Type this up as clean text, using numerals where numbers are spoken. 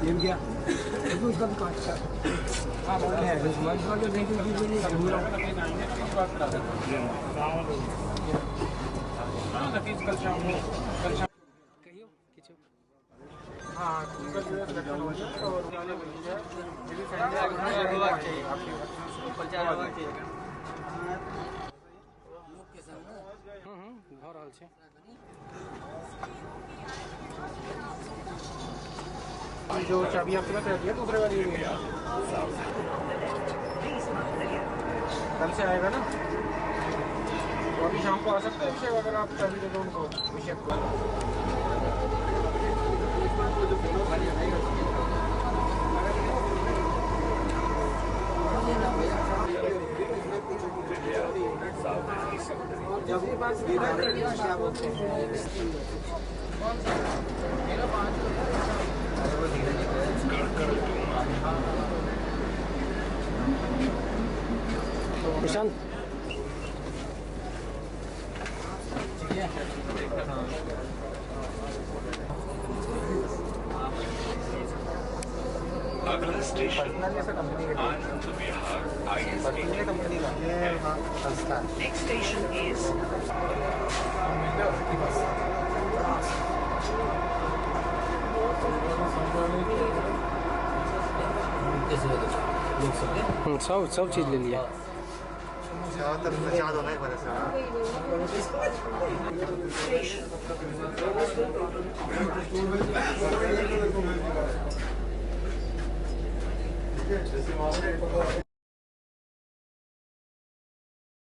ये क्या उसका भी काट का हाँ बहुत है मंच वाले नहीं तो चीज़ नहीं घूम रहा कल शाम कहियो किचो हाँ कल जो है सिलेक्शन हो जाए और वाले बन जाए ये भी संडे आगे चाहिए आपके प्रचार आगे चाहिए घर हाल छे जो चाबी आपके पास रहती है दूसरे वाली कल से आएगा ना तो अभी शाम को आ सकते हैं अभिषेक अगर आप चाबी दे दो उनको अभिषेक को जब भी बात क्या बोलते हैं प्रशांत अगला station Anand Vihar ISD company का नेक्स्ट स्टेशन इज सब चीज ले लिया जैसे